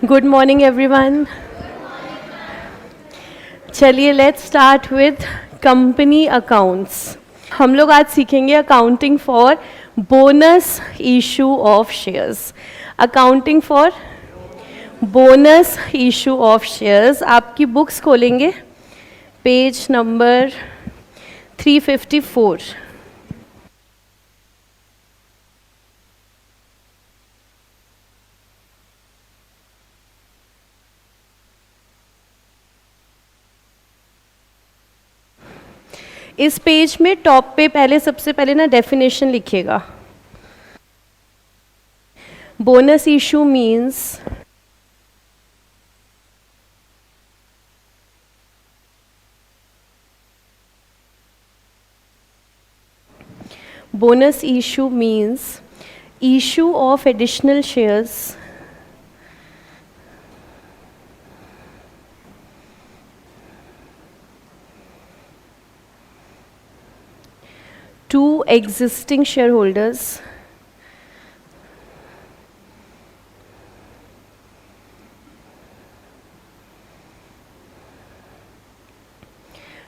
Good morning everyone. चलिए let's start with company accounts. हम लोग आज सीखेंगे accounting for bonus issue of shares. Accounting for bonus issue of shares. आपकी books खोलेंगे पेज नंबर 354। इस पेज में टॉप पे पहले सबसे पहले ना डेफिनेशन लिखिएगा। Bonus issue means bonus issue means issue of additional shares to existing shareholders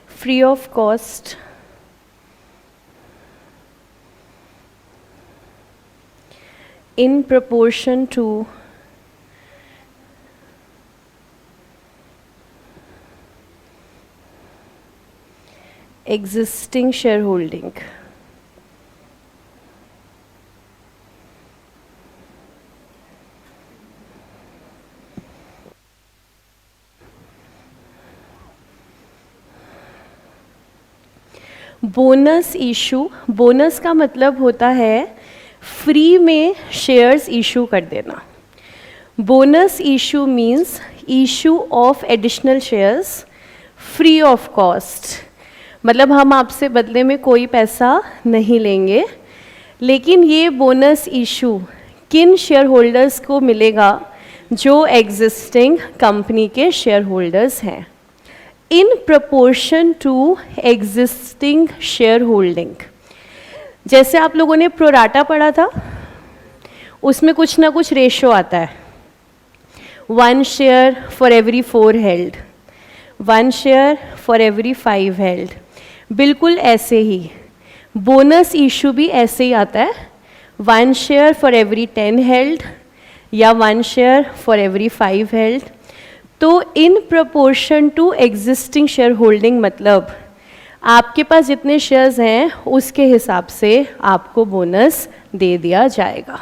free of cost in proportion to existing shareholding. Bonus issue, bonus का मतलब होता है फ्री में शेयर्स इशू कर देना। Bonus issue means issue of additional shares free of cost. मतलब हम आपसे बदले में कोई पैसा नहीं लेंगे, लेकिन ये बोनस इशू किन शेयर होल्डर्स को मिलेगा? जो एग्जिस्टिंग कंपनी के शेयर होल्डर्स हैं। In proportion to existing share holding. जैसे आप लोगों ने प्रोराटा पढ़ा था, उसमें कुछ ना कुछ रेशो आता है। 1 share for every 4 held, 1 share for every 5 held. बिल्कुल ऐसे ही बोनस इशू भी ऐसे ही आता है, 1 शेयर फॉर एवरी 10 हेल्ड या 1 शेयर फॉर एवरी 5 हेल्ड। तो in proportion to existing share holding मतलब आपके पास जितने शेयर्स हैं उसके हिसाब से आपको बोनस दे दिया जाएगा।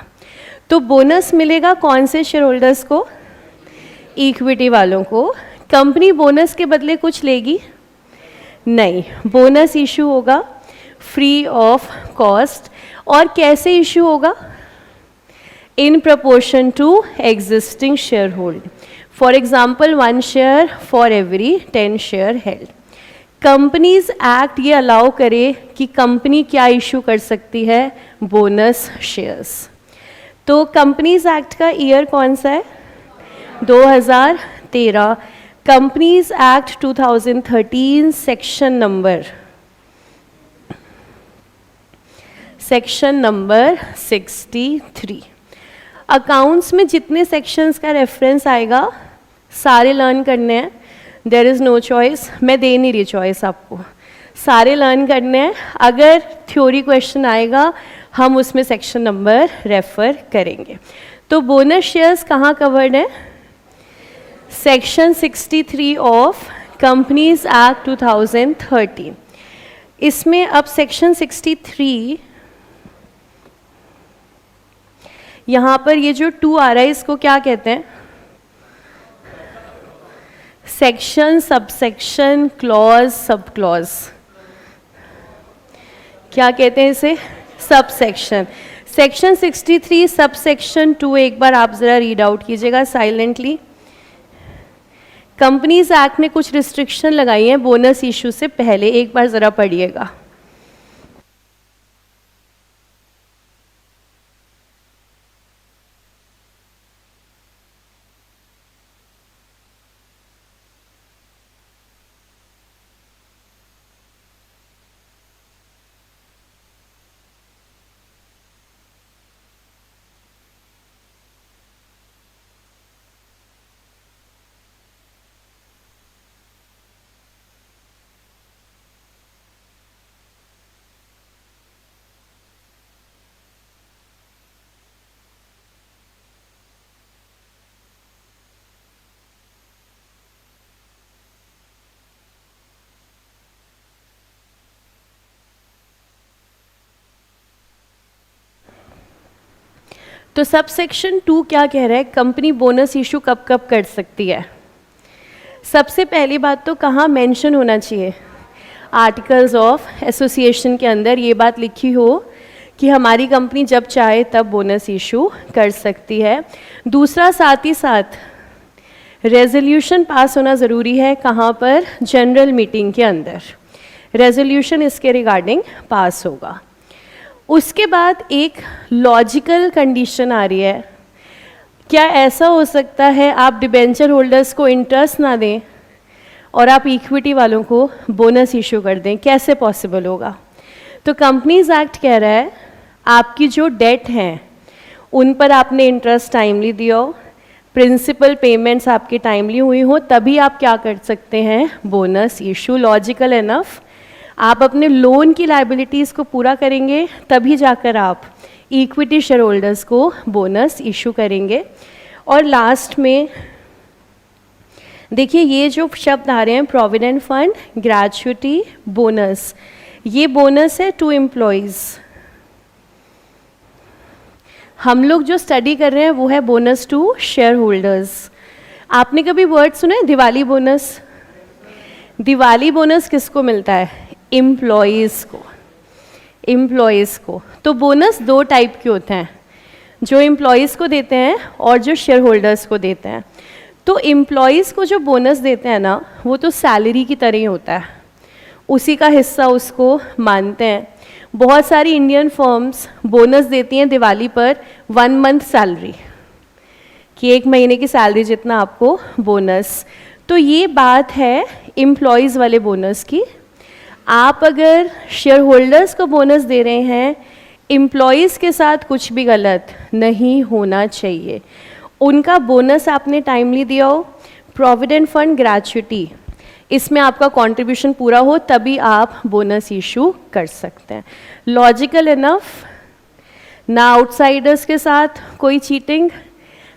तो बोनस मिलेगा कौन से शेयर होल्डर्स को? इक्विटी वालों को। कंपनी बोनस के बदले कुछ लेगी? नहीं, बोनस इशू होगा फ्री ऑफ कॉस्ट। और कैसे इशू होगा? In proportion to existing share holding. For example 1 share for every 10 share held. Companies act ये अलाउ करे कि कंपनी क्या इशू कर सकती है? Bonus shares. तो कंपनीज एक्ट का ईयर कौन सा है? 2013। Companies act 2013 section number 63। Accounts में जितने सेक्शंस का रेफरेंस आएगा सारे लर्न करने हैं। देयर इज़ नो चॉइस, मैं दे नहीं रही चॉइस आपको, सारे लर्न करने हैं। अगर थ्योरी क्वेश्चन आएगा हम उसमें सेक्शन नंबर रेफर करेंगे। तो बोनस शेयर्स कहाँ कवर्ड है? Section 63 of companies act 2013। इसमें अब सेक्शन 63 यहाँ पर ये जो 2 आ रहा है इसको क्या कहते हैं? Section, subsection, clause, sub clause. क्या कहते हैं इसे? Sub section. Section 63 sub section 2 एक बार आप ज़रा रीड आउट कीजिएगा साइलेंटली। कंपनीज एक्ट ने कुछ रिस्ट्रिक्शन लगाई हैं बोनस इशू से पहले, एक बार ज़रा पढ़िएगा। तो सब सेक्शन 2 क्या कह रहा है, कंपनी बोनस इशू कब कब कर सकती है। सबसे पहली बात तो कहाँ मेंशन होना चाहिए, आर्टिकल्स ऑफ एसोसिएशन के अंदर ये बात लिखी हो कि हमारी कंपनी जब चाहे तब बोनस इशू कर सकती है। दूसरा, साथ ही साथ रेजोल्यूशन पास होना ज़रूरी है, कहाँ पर, जनरल मीटिंग के अंदर रेजोल्यूशन इसके रिगार्डिंग पास होगा। उसके बाद एक लॉजिकल कंडीशन आ रही है, क्या ऐसा हो सकता है आप डिबेंचर होल्डर्स को इंटरेस्ट ना दें और आप इक्विटी वालों को बोनस इशू कर दें, कैसे पॉसिबल होगा। तो कंपनीज एक्ट कह रहा है आपकी जो डेट हैं उन पर आपने इंटरेस्ट टाइमली दिया हो, प्रिंसिपल पेमेंट्स आपकी टाइमली हुई हो, तभी आप क्या कर सकते हैं, बोनस इशू। लॉजिकल इनफ, आप अपने लोन की लाइबिलिटीज़ को पूरा करेंगे तभी जाकर आप इक्विटी शेयर होल्डर्स को बोनस इशू करेंगे। और लास्ट में देखिए ये जो शब्द आ रहे हैं, प्रोविडेंट फंड, ग्रेच्युटी, बोनस, ये बोनस है टू एम्प्लॉयज़। हम लोग जो स्टडी कर रहे हैं वो है बोनस टू शेयर होल्डर्स। आपने कभी वर्ड सुना है दिवाली बोनस? दिवाली बोनस किसको मिलता है, एम्प्लॉयज़ को, एम्प्लॉयज़ को। तो बोनस दो टाइप के होते हैं, जो एम्प्लॉयज़ को देते हैं और जो शेयर होल्डर्स को देते हैं। तो एम्प्लॉयज़ को जो बोनस देते हैं ना, वो तो सैलरी की तरह ही होता है, उसी का हिस्सा उसको मानते हैं। बहुत सारी इंडियन फर्म्स बोनस देती हैं दिवाली पर 1 मंथ सैलरी, कि 1 महीने की सैलरी जितना आपको बोनस। तो ये बात है एम्प्लॉयज़ वाले बोनस की। आप अगर शेयर होल्डर्स को बोनस दे रहे हैं, एम्प्लॉयज़ के साथ कुछ भी गलत नहीं होना चाहिए। उनका बोनस आपने टाइमली दिया हो, प्रोविडेंट फंड, ग्रेच्युटी, इसमें आपका कंट्रीब्यूशन पूरा हो, तभी आप बोनस इशू कर सकते हैं। लॉजिकल इनफ, ना आउटसाइडर्स के साथ कोई चीटिंग,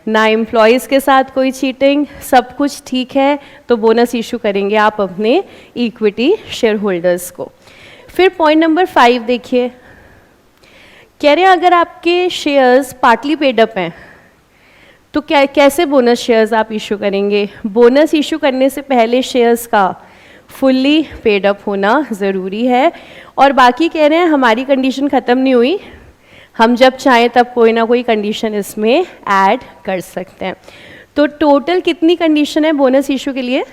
ना एम्प्लॉयज़ के साथ कोई चीटिंग, सब कुछ ठीक है, तो बोनस इशू करेंगे आप अपने इक्विटी शेयर होल्डर्स को। फिर पॉइंट नंबर 5 देखिए, कह रहे हैं अगर आपके शेयर्स पार्टली पेड अप हैं तो कैसे बोनस शेयर्स आप इशू करेंगे। बोनस इशू करने से पहले शेयर्स का फुल्ली पेड अप होना ज़रूरी है। और बाकी कह रहे हैं हमारी कंडीशन ख़त्म नहीं हुई, हम जब चाहें तब कोई ना कोई कंडीशन इसमें ऐड कर सकते हैं। तो टोटल कितनी कंडीशन है बोनस इशू के लिए,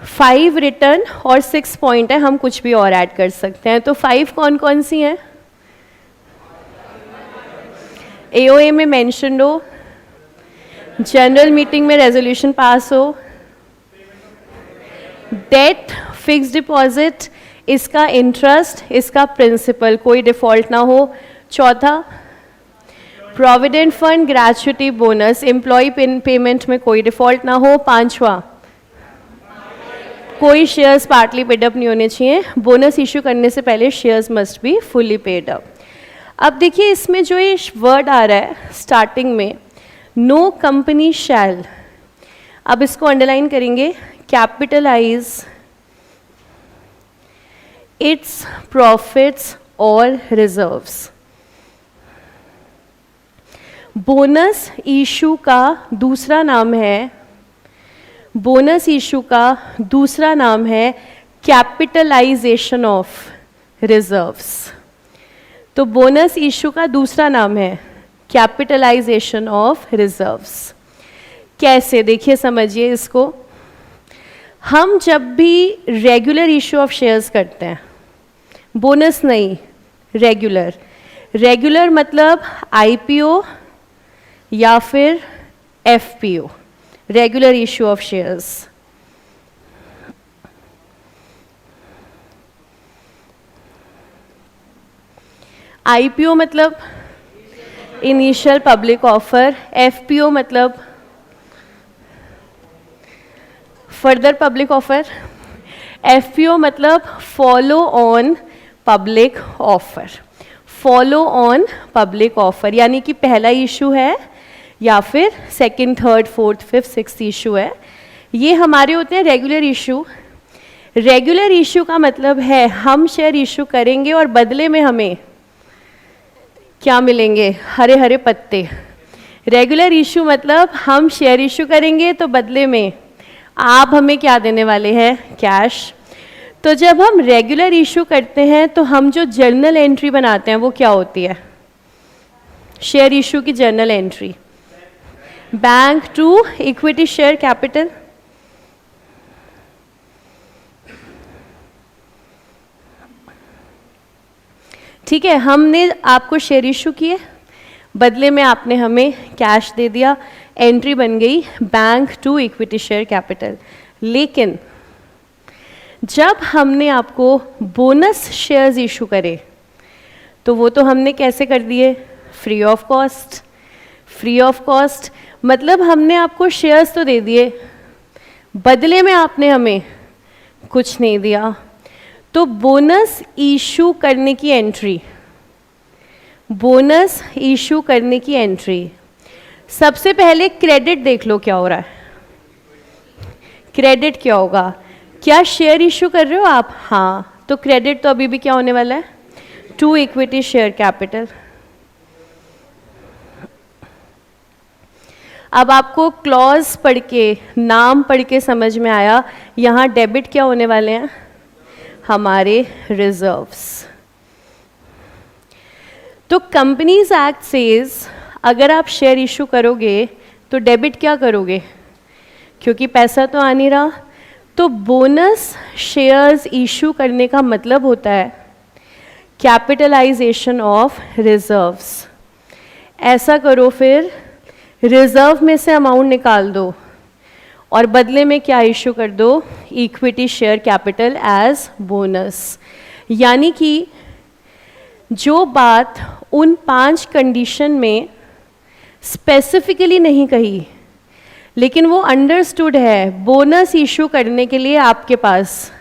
5 रिटर्न और 6 पॉइंट है, हम कुछ भी और ऐड कर सकते हैं। तो 5 कौन कौन सी हैं, एओए में मेंशन हो, जनरल मीटिंग में रेजोल्यूशन पास हो, डेट, फिक्स डिपॉजिट, इसका इंटरेस्ट, इसका प्रिंसिपल, कोई डिफॉल्ट ना हो। चौथा, provident fund, gratuity, bonus, employ payment में कोई डिफॉल्ट ना हो। पांचवा, कोई शेयर्स पार्टली पेड अप नहीं होने चाहिए, बोनस इशू करने से पहले shares must be fully paid up. अब देखिए इसमें जो ये वर्ड आ रहा है स्टार्टिंग में, नो कंपनी शैल, अब इसको अंडरलाइन करेंगे, कैपिटलाइज इट्स प्रॉफिट्स और रिजर्व्स। बोनस इशू का दूसरा नाम है, बोनस इशू का दूसरा नाम है कैपिटलाइजेशन ऑफ रिजर्व्स। तो बोनस इशू का दूसरा नाम है कैपिटलाइजेशन ऑफ रिजर्व्स। कैसे, देखिए समझिए इसको। हम जब भी रेगुलर इशू ऑफ शेयर्स करते हैं, बोनस नहीं, रेगुलर, रेगुलर मतलब आईपीओ या फिर FPO, regular issue of shares. IPO मतलब इनिशियल पब्लिक ऑफर, एफपीओ मतलब फर्दर पब्लिक ऑफर, एफपीओ मतलब follow on public offer, follow on public offer, यानी कि पहला इशू है या फिर second, third, fourth, fifth, sixth issue है, ये हमारे होते हैं रेगुलर इशू। रेगुलर इशू का मतलब है हम शेयर इशू करेंगे और बदले में हमें क्या मिलेंगे? हरे हरे पत्ते। रेगुलर इशू मतलब हम शेयर इशू करेंगे तो बदले में आप हमें क्या देने वाले हैं? कैश। तो जब हम रेगुलर इशू करते हैं तो हम जो जर्नल एंट्री बनाते हैं वो क्या होती है? शेयर इशू की journal entry, bank to equity share capital. ठीक है, हमने आपको शेयर इशू किए, बदले में आपने हमें कैश दे दिया, एंट्री बन गई bank to equity share capital. लेकिन जब हमने आपको बोनस शेयर्स इशू करे तो वो तो हमने कैसे कर दिए? Free of cost. Free of cost मतलब हमने आपको शेयर्स तो दे दिए, बदले में आपने हमें कुछ नहीं दिया। तो बोनस इशू करने की एंट्री, बोनस इशू करने की एंट्री, सबसे पहले क्रेडिट देख लो क्या हो रहा है। क्रेडिट क्या होगा? क्या शेयर इशू कर रहे हो आप? हाँ, तो क्रेडिट तो अभी भी क्या होने वाला है? To equity share capital. अब आपको क्लॉज पढ़ के, नाम पढ़ के समझ में आया, यहाँ डेबिट क्या होने वाले हैं? हमारे रिजर्व्स। तो कंपनीज एक्ट सेज अगर आप शेयर इशू करोगे तो डेबिट क्या करोगे? क्योंकि पैसा तो आ नहीं रहा। तो बोनस शेयर्स इशू करने का मतलब होता है कैपिटलाइजेशन ऑफ रिजर्व्स। ऐसा करो, फिर रिजर्व में से अमाउंट निकाल दो और बदले में क्या इशू कर दो? Equity share capital as bonus. यानी कि जो बात उन 5 कंडीशन में स्पेसिफिकली नहीं कही लेकिन वो अंडरस्टूड है, बोनस इशू करने के लिए आपके पास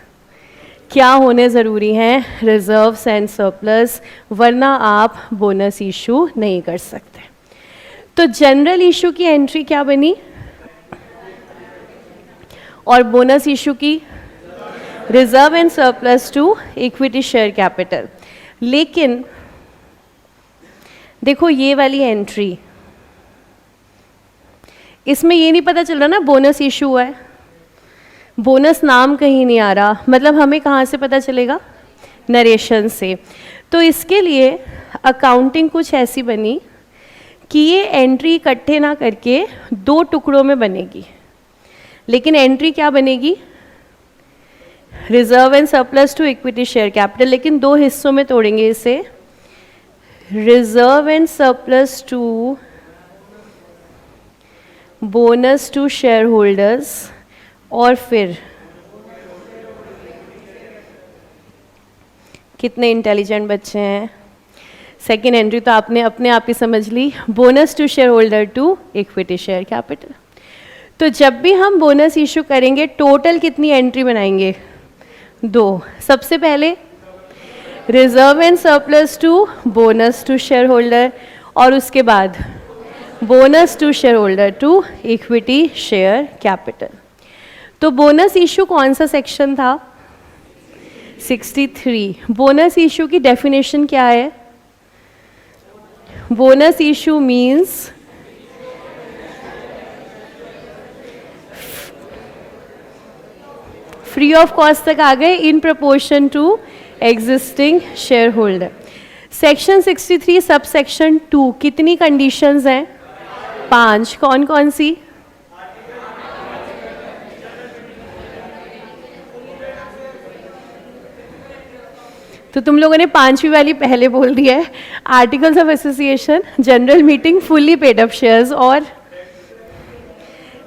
क्या होने ज़रूरी हैं? रिजर्व्स एंड सरप्लस, वरना आप बोनस इशू नहीं कर सकते। तो जनरल इशू की एंट्री क्या बनी? और बोनस इशू की reserve and surplus to equity share capital. लेकिन देखो ये वाली एंट्री, इसमें ये नहीं पता चल रहा ना बोनस इशू हुआ है, बोनस नाम कहीं नहीं आ रहा, मतलब हमें कहाँ से पता चलेगा? नरेशन से। तो इसके लिए अकाउंटिंग कुछ ऐसी बनी कि ये एंट्री इकट्ठे ना करके 2 टुकड़ों में बनेगी। लेकिन एंट्री क्या बनेगी? Reserve and surplus to equity share capital, लेकिन 2 हिस्सों में तोड़ेंगे इसे। Reserve and surplus to bonus to share holders, और फिर कितने इंटेलिजेंट बच्चे हैं, सेकेंड एंट्री तो आपने अपने आप ही समझ ली, bonus to share holder to equity share capital. तो जब भी हम बोनस इशू करेंगे टोटल कितनी एंट्री बनाएंगे? 2। सबसे पहले reserve and surplus to bonus to share holder, और उसके बाद bonus to share holder to equity share capital. तो बोनस इशू कौन सा सेक्शन था? 63। बोनस इशू की डेफिनेशन क्या है? Bonus issue means free of cost तक आ गए, in proportion to existing share holder. Section 63 sub section 2 कितनी कंडीशंस हैं? 5। कौन कौन सी? तो तुम लोगों ने 5वीं वाली पहले बोल दिया है। Articles of association, general meeting, fully paid up shares, और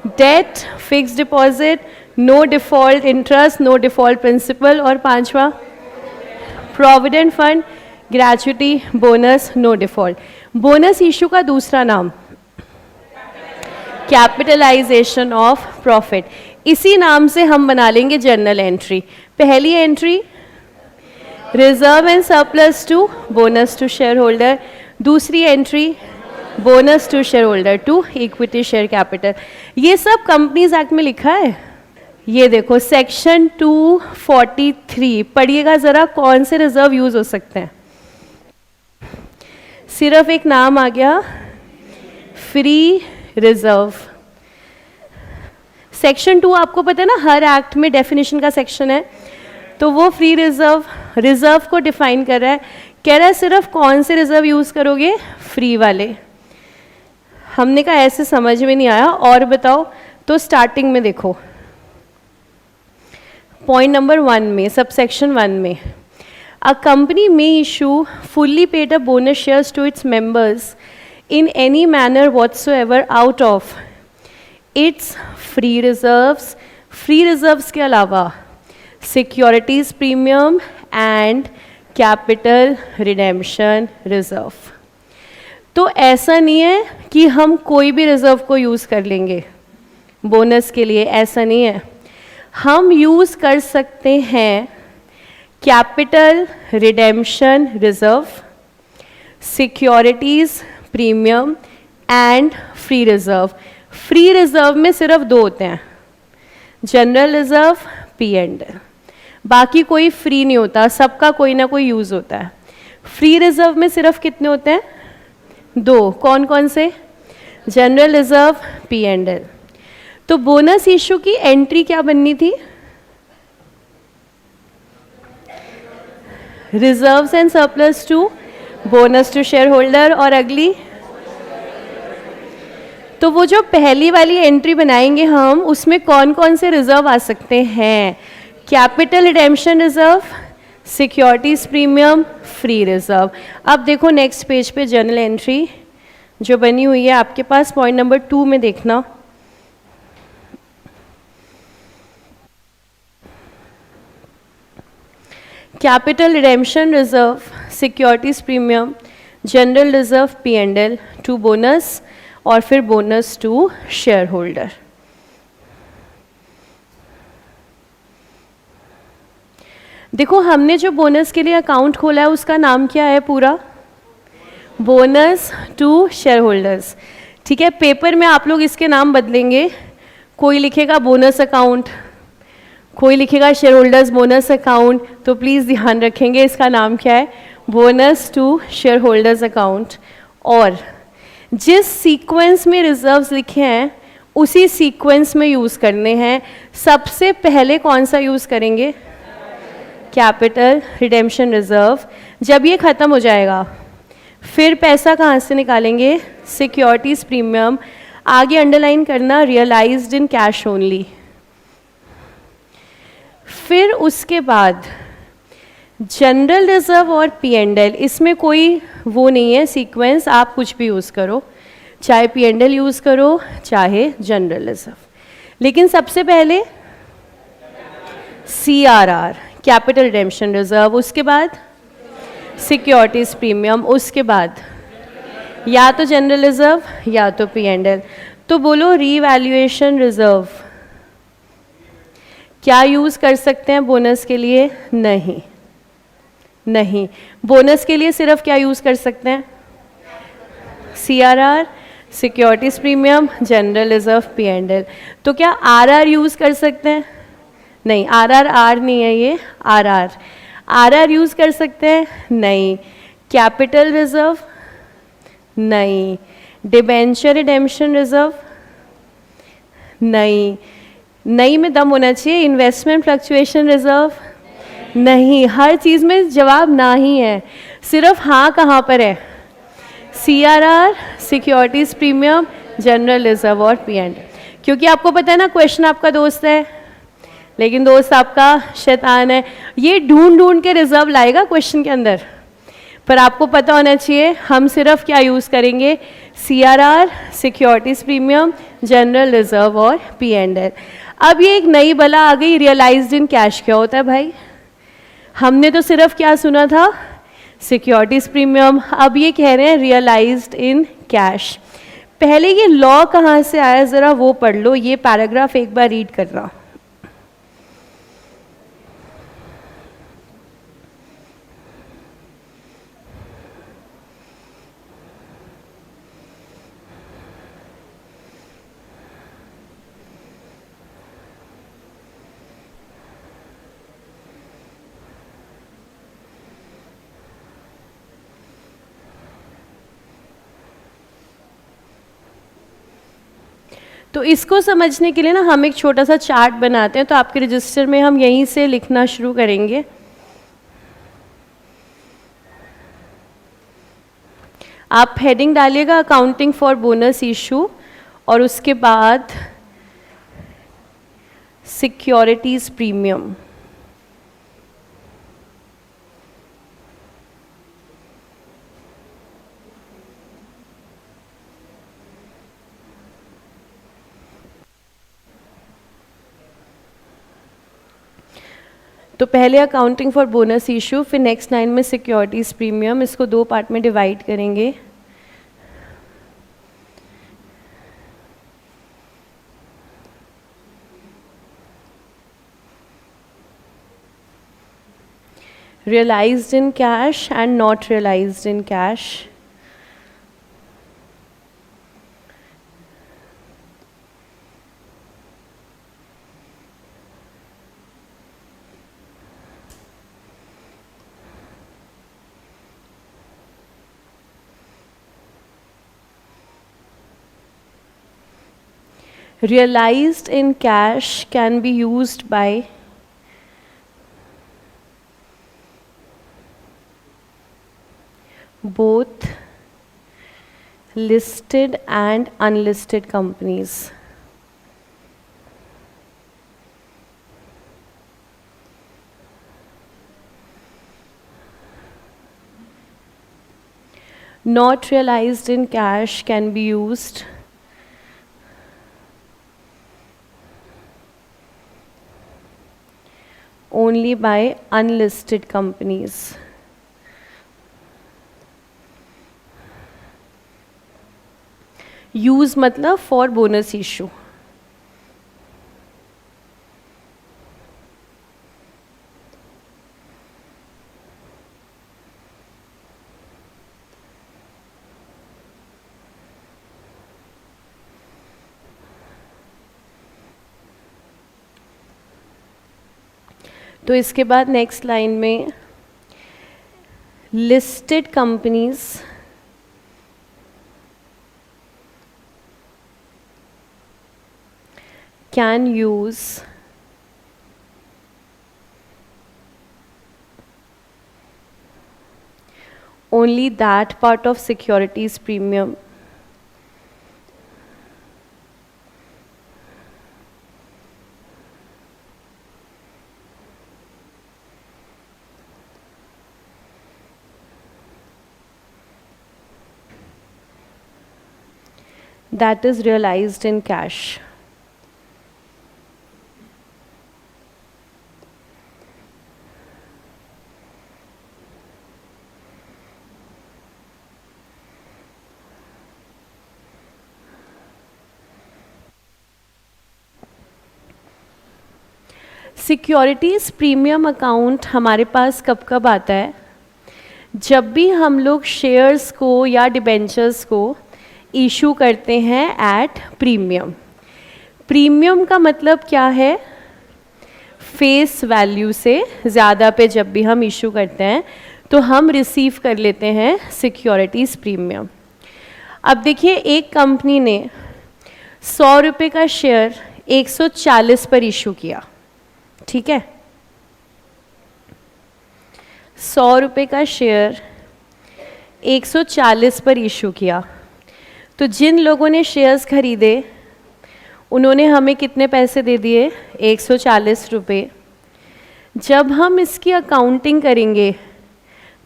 debt, fix deposit, no default interest, no default principal, और 5वां provident fund, gratuity, bonus, no default. Bonus issue का दूसरा नाम कैपिटलाइजेशन ऑफ प्रॉफिट। इसी नाम से हम बना लेंगे जर्नल एंट्री। पहली entry reserve and surplus to bonus to share holder, दूसरी entry bonus to share holder to equity share capital. ये सब कंपनीज एक्ट में लिखा है। ये देखो सेक्शन 243 पढ़िएगा ज़रा, कौन से रिजर्व यूज़ हो सकते हैं। सिर्फ एक नाम आ गया, फ्री रिजर्व। सेक्शन 2 आपको पता है ना, हर एक्ट में डेफिनेशन का सेक्शन है, तो वो फ्री रिजर्व को डिफाइन कर रहा है। कह रहा है सिर्फ कौन से रिजर्व यूज करोगे, फ्री वाले। हमने कहा ऐसे समझ में नहीं आया, और बताओ। तो स्टार्टिंग में देखो, पॉइंट नंबर 1 में, सबसेक्शन 1 में, a company may issue fully paid a bonus shares to its members in any manner whatsoever out of its free reserves, free reserves के अलावा securities premium and capital redemption reserve। तो ऐसा नहीं है कि हम कोई भी रिजर्व को यूज़ कर लेंगे बोनस के लिए, ऐसा नहीं है। हम यूज़ कर सकते हैं capital redemption reserve, securities premium and free reserve. Free reserve में सिर्फ 2 होते हैं, general reserve, P and L. बाकी कोई फ्री नहीं होता, सबका कोई ना कोई यूज़ होता है। फ्री रिजर्व में सिर्फ कितने होते हैं, 2। कौन कौन से, general reserve, P and L. तो बोनस इशू की एंट्री क्या बननी थी, reserves and surplus to bonus to share holder, और अगली, तो वो जो पहली वाली एंट्री बनाएंगे हम, उसमें कौन कौन से रिजर्व आ सकते हैं, capital redemption reserve, securities premium, free reserve. अब देखो नेक्स्ट पेज पे जर्नल एंट्री जो बनी हुई है आपके पास, पॉइंट नंबर 2 में देखना, capital redemption reserve, securities premium, general reserve, P and L, to bonus, और फिर बोनस टू शेयर होल्डर। देखो हमने जो बोनस के लिए अकाउंट खोला है उसका नाम क्या है पूरा, बोनस टू शेयर होल्डर्स। ठीक है, पेपर में आप लोग इसके नाम बदलेंगे, कोई लिखेगा बोनस अकाउंट, कोई लिखेगा शेयर होल्डर्स बोनस अकाउंट, तो प्लीज़ ध्यान रखेंगे इसका नाम क्या है, bonus to share holders account. और जिस सीक्वेंस में रिजर्व्स लिखे हैं उसी सीक्वेंस में यूज़ करने हैं। सबसे पहले कौन सा यूज़ करेंगे, कैपिटल रिडेम्पशन रिजर्व। जब ये ख़त्म हो जाएगा फिर पैसा कहाँ से निकालेंगे, सिक्योरिटीज़ प्रीमियम। आगे अंडरलाइन करना, रियलाइज्ड इन कैश ओनली। फिर उसके बाद जनरल रिजर्व और पी एंड एल, इसमें कोई वो नहीं है सीक्वेंस, आप कुछ भी यूज़ करो, चाहे पी एंड एल यूज़ करो चाहे जनरल रिजर्व। लेकिन सबसे पहले C R R, capital redemption reserve, उसके बाद सिक्योरिटीज़ प्रीमियम, उसके बाद या तो जनरल रिजर्व या तो पी एंड एल। तो बोलो रीवैल्यूएशन रिजर्व क्या यूज़ कर सकते हैं बोनस के लिए, नहीं नहीं। बोनस के लिए सिर्फ क्या यूज़ कर सकते हैं, C R R, securities premium, general reserve, P and L. तो क्या आर आर यूज़ कर सकते हैं, नहीं, आर आर आर नहीं है ये, R R. R R use कर सकते हैं, नहीं। कैपिटल रिजर्व, नहीं। डिबेंचर रिडेम्पशन रिजर्व, नहीं। नहीं में दम होना चाहिए। इन्वेस्टमेंट फ्लक्चुएशन रिजर्व, नहीं। हर चीज़ में जवाब ना ही है, सिर्फ हाँ कहाँ पर है, C R R, securities premium, general reserve और पी एंड। क्योंकि आपको पता है ना क्वेश्चन आपका दोस्त है लेकिन दोस्त आपका शैतान है, ये ढूंढ ढूंढ के रिजर्व लाएगा क्वेश्चन के अंदर। पर आपको पता होना चाहिए हम सिर्फ क्या यूज़ करेंगे, C R R, securities premium, general reserve और पी एंड एल। अब ये एक नई बला आ गई, रियलाइज्ड इन कैश। क्या होता है भाई, हमने तो सिर्फ क्या सुना था, सिक्योरिटीज़ प्रीमियम। अब ये कह रहे हैं रियलाइज्ड इन कैश। पहले ये लॉ कहाँ से आया ज़रा वो पढ़ लो, ये पैराग्राफ एक बार रीड करना। तो इसको समझने के लिए ना हम एक छोटा सा चार्ट बनाते हैं, तो आपके रजिस्टर में हम यहीं से लिखना शुरू करेंगे। आप हेडिंग डालिएगा अकाउंटिंग फॉर बोनस इशू और उसके बाद सिक्योरिटीज प्रीमियम। तो पहले अकाउंटिंग फॉर बोनस इशू, फिर नेक्स्ट लाइन में सिक्योरिटीज प्रीमियम। इसको 2 पार्ट में डिवाइड करेंगे। realized in cash and not realized in cash. Realized in cash can be used by both listed and unlisted companies. Not realized in cash can be used only by unlisted companies. Use मतलब for bonus issue. तो इसके बाद next line में listed companies can use only that part of securities premium that is realized in cash. Securities premium account हमारे पास कब कब आता है? जब भी हम लोग शेयर्स को या डिबेंचर्स को इशू करते हैं एट प्रीमियम। प्रीमियम का मतलब क्या है? फेस वैल्यू से ज़्यादा पे जब भी हम इशू करते हैं तो हम रिसीव कर लेते हैं सिक्योरिटीज़ प्रीमियम। अब देखिए, एक कंपनी ने 100 रुपये का शेयर 140 पर इशू किया, ठीक है। 100 रुपये का शेयर 140 पर इशू किया, तो जिन लोगों ने शेयर्स खरीदे उन्होंने हमें कितने पैसे दे दिए? 140 रुपये। जब हम इसकी अकाउंटिंग करेंगे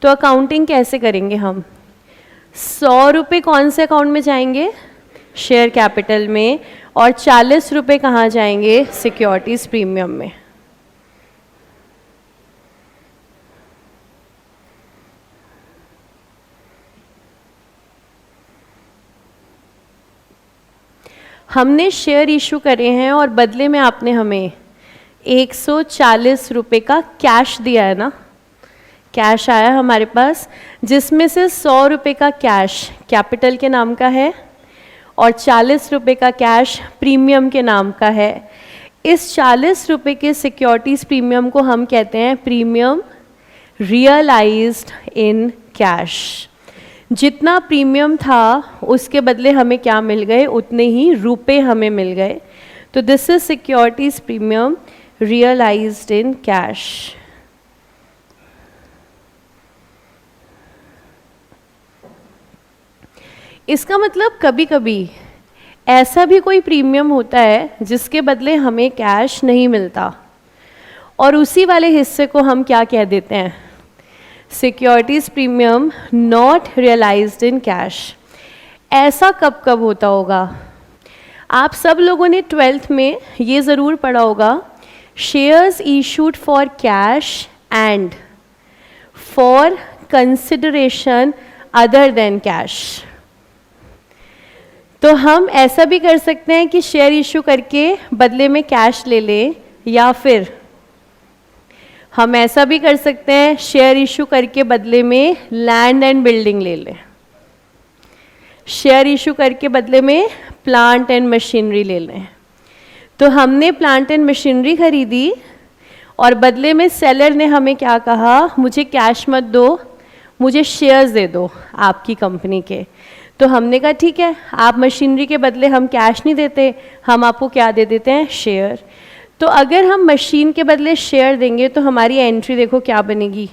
तो अकाउंटिंग कैसे करेंगे हम? 100 रुपये कौन से अकाउंट में जाएंगे? शेयर कैपिटल में, और 40 रुपये कहाँ जाएंगे? सिक्योरिटीज़ प्रीमियम में। हमने शेयर इशू करे हैं और बदले में आपने हमें 140 रुपये का कैश दिया है ना। कैश आया हमारे पास, जिसमें से 100 रुपये का कैश कैपिटल के नाम का है और 40 रुपये का कैश प्रीमियम के नाम का है। इस 40 रुपये के सिक्योरिटीज़ प्रीमियम को हम कहते हैं प्रीमियम रियलाइज्ड इन कैश। जितना प्रीमियम था उसके बदले हमें क्या मिल गए, उतने ही रुपए हमें मिल गए. तो this is securities premium realised in cash. इसका मतलब कभी कभी ऐसा भी कोई प्रीमियम होता है जिसके बदले हमें कैश नहीं मिलता, और उसी वाले हिस्से को हम क्या कह देते हैं, securities premium not realised in cash. ऐसा कब कब होता होगा? आप सब लोगों ने 12th में ये ज़रूर पढ़ा होगा, shares issued for cash and for consideration other than cash. तो हम ऐसा भी कर सकते हैं कि शेयर इशू करके बदले में कैश ले लें, या फिर हम ऐसा भी कर सकते हैं शेयर इशू करके बदले में लैंड एंड बिल्डिंग ले लें, शेयर इशू करके बदले में प्लांट एंड मशीनरी ले लें. तो हमने प्लांट एंड मशीनरी खरीदी और बदले में सेलर ने हमें क्या कहा, मुझे कैश मत दो, मुझे शेयर्स दे दो आपकी कंपनी के. तो हमने कहा ठीक है, आप मशीनरी के बदले हम कैश नहीं देते, हम आपको क्या दे देते हैं, शेयर. तो अगर हम मशीन के बदले शेयर देंगे तो हमारी एंट्री देखो क्या बनेगी,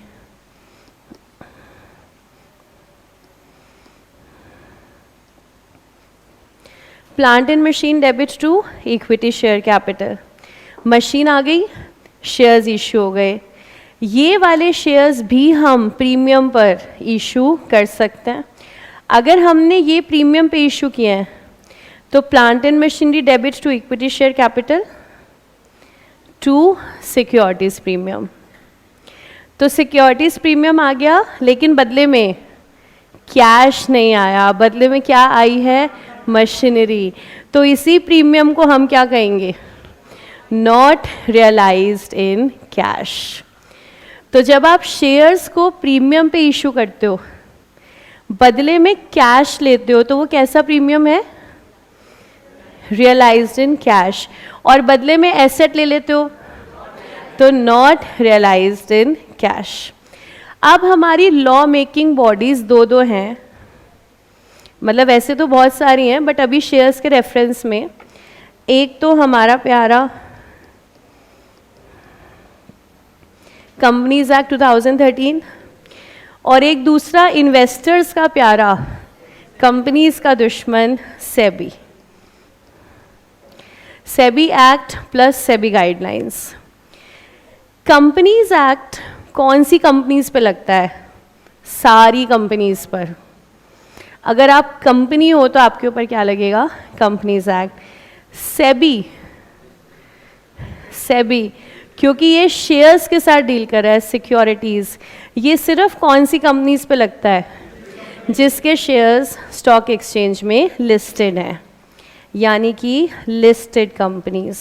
plant and machine debit to equity share capital. Machine आ गई, शेयर्स इशू हो गए. ये वाले शेयर्स भी हम प्रीमियम पर इशू कर सकते हैं. अगर हमने ये प्रीमियम पे इशू किए हैं तो plant and machinery debit to equity share capital to securities premium. तो सिक्योरिटीज प्रीमियम आ गया, लेकिन बदले में कैश नहीं आया, बदले में क्या आई है, मशीनरी. तो इसी प्रीमियम को हम क्या कहेंगे, नॉट रियलाइज्ड इन कैश. तो जब आप शेयर्स को प्रीमियम पे इशू करते हो, बदले में कैश लेते हो, तो वो कैसा प्रीमियम है, रियलाइज्ड इन कैश. और बदले में एसेट ले लेते हो तो नॉट रियलाइज्ड इन कैश. अब हमारी लॉ मेकिंग बॉडीज दो हैं, मतलब वैसे तो बहुत सारी हैं, बट अभी शेयर्स के रेफरेंस में एक तो हमारा प्यारा कंपनीज एक्ट 2013 और एक दूसरा इन्वेस्टर्स का प्यारा कंपनीज का दुश्मन SEBI. SEBI act plus SEBI guidelines. Companies act कौन सी कंपनीज पे लगता है, सारी कंपनीज पर. अगर आप कंपनी हो तो आपके ऊपर क्या लगेगा, कंपनीज एक्ट. सेबी क्योंकि ये शेयर्स के साथ डील कर रहा है, सिक्योरिटीज़, ये सिर्फ कौन सी कंपनीज पे लगता है, जिसके शेयर्स स्टॉक एक्सचेंज में लिस्टेड हैं, यानी कि लिस्टेड कंपनीज.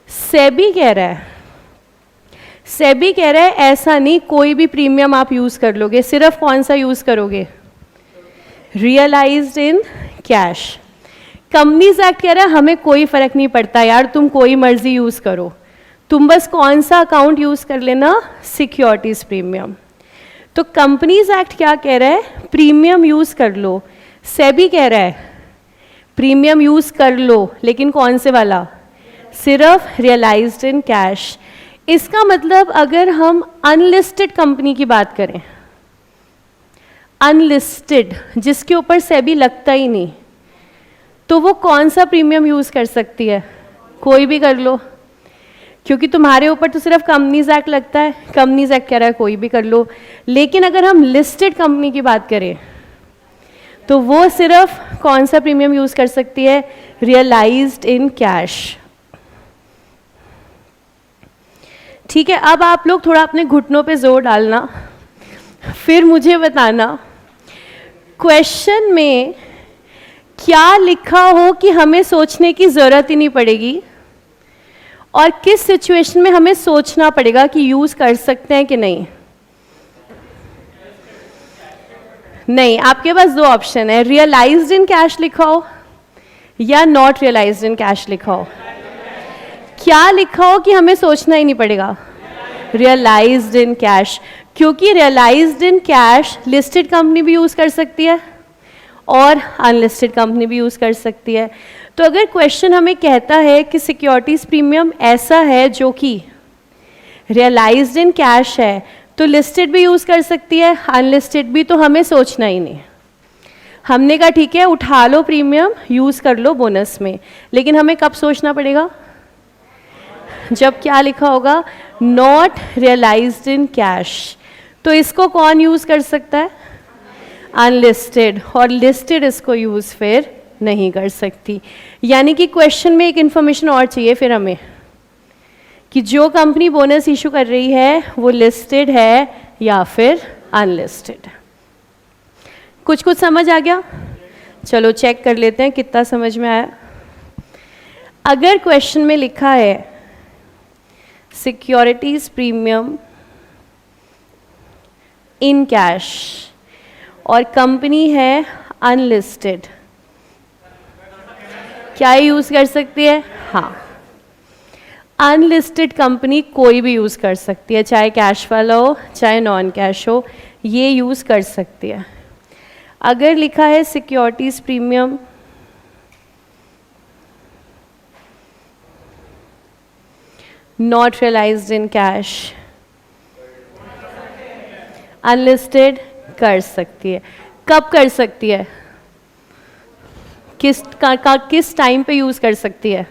सेबी कह रहा है ऐसा नहीं, कोई भी प्रीमियम आप यूज कर लोगे, सिर्फ कौन सा यूज करोगे, realised in cash. Companies act कह रहा है हमें कोई फर्क नहीं पड़ता यार, तुम कोई मर्जी यूज करो, तुम बस कौन सा अकाउंट यूज कर लेना, सिक्योरिटीज प्रीमियम. तो कंपनीज एक्ट क्या कह रहा है, प्रीमियम यूज कर लो. सेबी कह रहा है प्रीमियम यूज कर लो, लेकिन कौन से वाला, सिर्फ रियलाइज्ड इन कैश. इसका मतलब अगर हम अनलिस्टेड कंपनी की बात करें, अनलिस्टेड जिसके ऊपर सेबी लगता ही नहीं, तो वो कौन सा प्रीमियम यूज कर सकती है, कोई भी कर लो, क्योंकि तुम्हारे ऊपर तो सिर्फ कंपनीज एक्ट लगता है. कंपनीज एक्ट कह रहा है कोई भी कर लो. लेकिन अगर हम लिस्टेड कंपनी की बात करें तो वो सिर्फ कौन सा प्रीमियम यूज कर सकती है, रियलाइज्ड इन कैश. ठीक है, अब आप लोग थोड़ा अपने घुटनों पे जोर डालना, फिर मुझे बताना क्वेश्चन में क्या लिखा हो कि हमें सोचने की जरूरत ही नहीं पड़ेगी, और किस सिचुएशन में हमें सोचना पड़ेगा कि यूज कर सकते हैं कि नहीं. नहीं, आपके पास दो ऑप्शन है, रियलाइज्ड इन कैश लिखा हो या नॉट रियलाइज्ड इन कैश लिखा हो. क्या लिखा हो कि हमें सोचना ही नहीं पड़ेगा, रियलाइज्ड इन कैश, क्योंकि realised in cash listed company भी यूज़ कर सकती है और अनलिस्टेड कंपनी भी यूज़ कर सकती है। तो अगर क्वेश्चन हमें कहता है कि सिक्योरिटीज़ प्रीमियम ऐसा है जो कि रियलाइज्ड इन कैश है, तो लिस्टेड भी यूज़ कर सकती है, अनलिस्टेड भी, तो हमें सोचना ही नहीं। हमने कहा ठीक है उठा लो प्रीमियम, यूज़ कर लो बोनस में, लेकिन हमें कब सोचना पड़ेगा, जब क्या लिखा होगा, नॉट रियलाइज्ड इन कैश। तो इसको कौन यूज़ कर सकता है, अनलिस्टेड, और लिस्टेड इसको यूज़ फिर नहीं कर सकती। यानी कि क्वेश्चन में एक इन्फॉर्मेशन और चाहिए फिर हमें कि जो कंपनी बोनस इशू कर रही है वो लिस्टेड है या फिर अनलिस्टेड। कुछ कुछ समझ आ गया? चलो चेक कर लेते हैं कितना समझ में आया। अगर क्वेश्चन में लिखा है सिक्योरिटीज प्रीमियम इन कैश और कंपनी है अनलिस्टेड, क्या यूज़ कर सकती है? हाँ, अनलिस्टेड कंपनी कोई भी यूज़ कर सकती है, चाहे कैश वाला हो चाहे नॉन कैश हो, ये यूज़ कर सकती है। अगर लिखा है securities premium not realised in cash, unlisted कर सकती है। कब कर सकती है, किस टाइम पे यूज़ कर सकती है?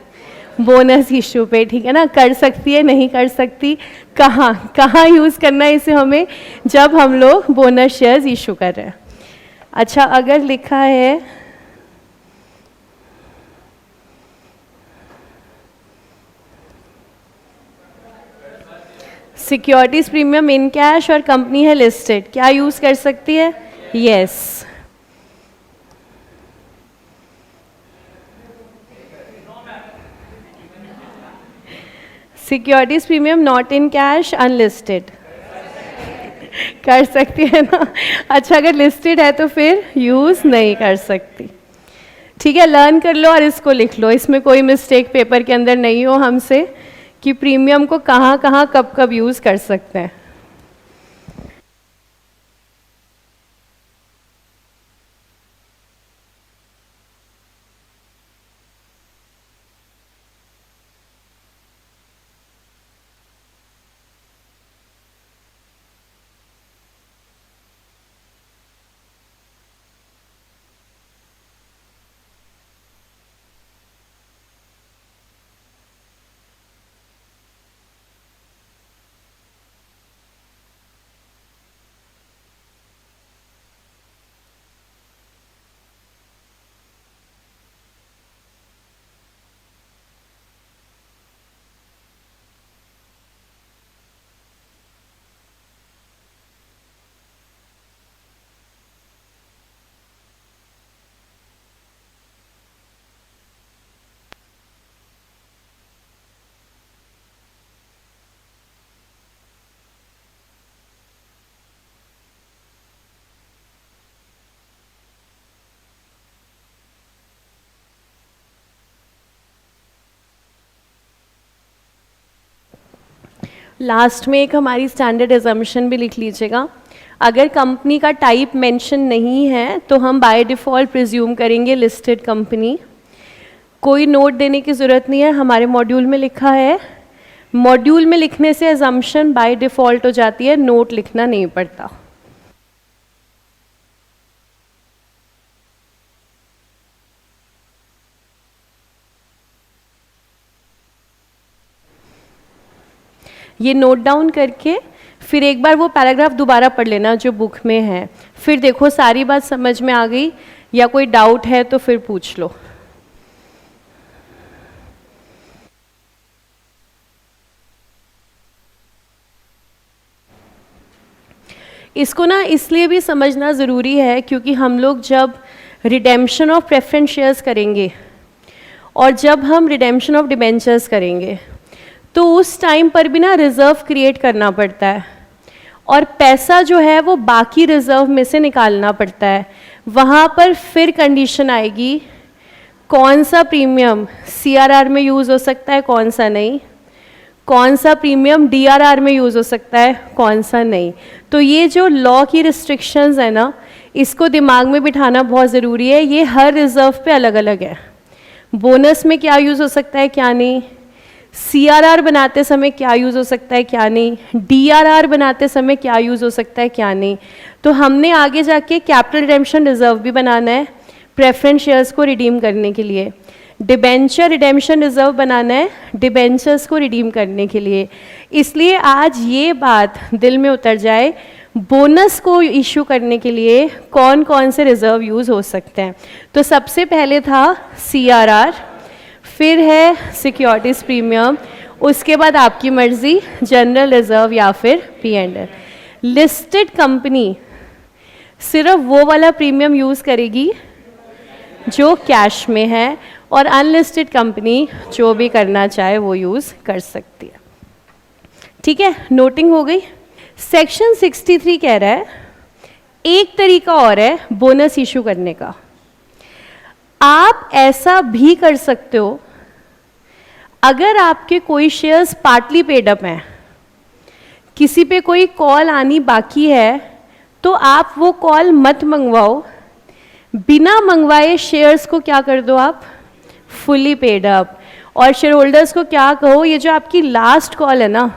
बोनस इशू पे, ठीक है ना। कर सकती है, नहीं कर सकती, कहाँ यूज़ करना है इसे हमें, जब हम लोग बोनस शेयर्स इशू कर रहे हैं। अच्छा, अगर लिखा है सिक्योरिटीज प्रीमियम इन कैश और कंपनी है लिस्टेड, क्या यूज़ कर सकती है? Yes. Securities premium not in cash unlisted कर सकती है ना। अच्छा, अगर लिस्टेड है तो फिर यूज़ नहीं कर सकती। ठीक है, लर्न कर लो और इसको लिख लो, इसमें कोई मिस्टेक पेपर के अंदर नहीं हो हमसे कि प्रीमियम को कहाँ कहाँ कब कब यूज़ कर सकते हैं। लास्ट में एक हमारी स्टैंडर्ड एजम्पशन भी लिख लीजिएगा। अगर कंपनी का टाइप मेंशन नहीं है तो हम बाय डिफ़ॉल्ट प्रिज्यूम करेंगे लिस्टेड कंपनी। कोई नोट देने की ज़रूरत नहीं है, हमारे मॉड्यूल में लिखा है। मॉड्यूल में लिखने से एजम्पशन बाय डिफ़ॉल्ट हो जाती है, नोट लिखना नहीं पड़ता। ये नोट डाउन करके फिर एक बार वो पैराग्राफ दोबारा पढ़ लेना जो बुक में है, फिर देखो सारी बात समझ में आ गई या कोई डाउट है तो फिर पूछ लो। इसको ना इसलिए भी समझना ज़रूरी है क्योंकि हम लोग जब रिडेम्पशन ऑफ प्रेफरेंस शेयर्स करेंगे और जब हम रिडेम्पशन ऑफ डिबेंचर्स करेंगे तो उस टाइम पर भी ना रिज़र्व क्रिएट करना पड़ता है और पैसा जो है वो बाकी रिज़र्व में से निकालना पड़ता है। वहाँ पर फिर कंडीशन आएगी कौन सा प्रीमियम CRR में यूज़ हो सकता है, कौन सा नहीं, कौन सा प्रीमियम DRR में यूज़ हो सकता है, कौन सा नहीं। तो ये जो लॉ की रिस्ट्रिक्शंस है ना, इसको दिमाग में बिठाना बहुत ज़रूरी है। ये हर रिजर्व पे अलग अलग है। बोनस में क्या यूज़ हो सकता है, क्या नहीं, CRR बनाते समय क्या यूज़ हो सकता है, क्या नहीं, DRR बनाते समय क्या यूज़ हो सकता है, क्या नहीं। तो हमने आगे जाके कैपिटल रिडेम्पशन रिजर्व भी बनाना है प्रेफरेंस शेयर्स को रिडीम करने के लिए, डिबेंचर रिडेम्पशन रिजर्व बनाना है डिबेंचर्स को रिडीम करने के लिए। इसलिए आज ये बात दिल में उतर जाए, बोनस को इशू करने के लिए कौन कौन से रिजर्व यूज़ हो सकते हैं। तो सबसे पहले था CRR, फिर है सिक्योरिटीज़ प्रीमियम, उसके बाद आपकी मर्ज़ी जनरल रिजर्व या फिर P&L। लिस्टेड कंपनी सिर्फ वो वाला प्रीमियम यूज़ करेगी जो कैश में है, और अनलिस्टेड कंपनी जो भी करना चाहे वो यूज़ कर सकती है। ठीक है, नोटिंग हो गई। सेक्शन 63 कह रहा है एक तरीका और है बोनस इशू करने का। आप ऐसा भी कर सकते हो, अगर आपके कोई शेयर्स पार्टली पेड अप हैं, किसी पे कोई कॉल आनी बाकी है, तो आप वो कॉल मत मंगवाओ, बिना मंगवाए शेयर्स को क्या कर दो आप, फुली पेड अप। और शेयर होल्डर्स को क्या कहो, ये जो आपकी लास्ट कॉल है ना,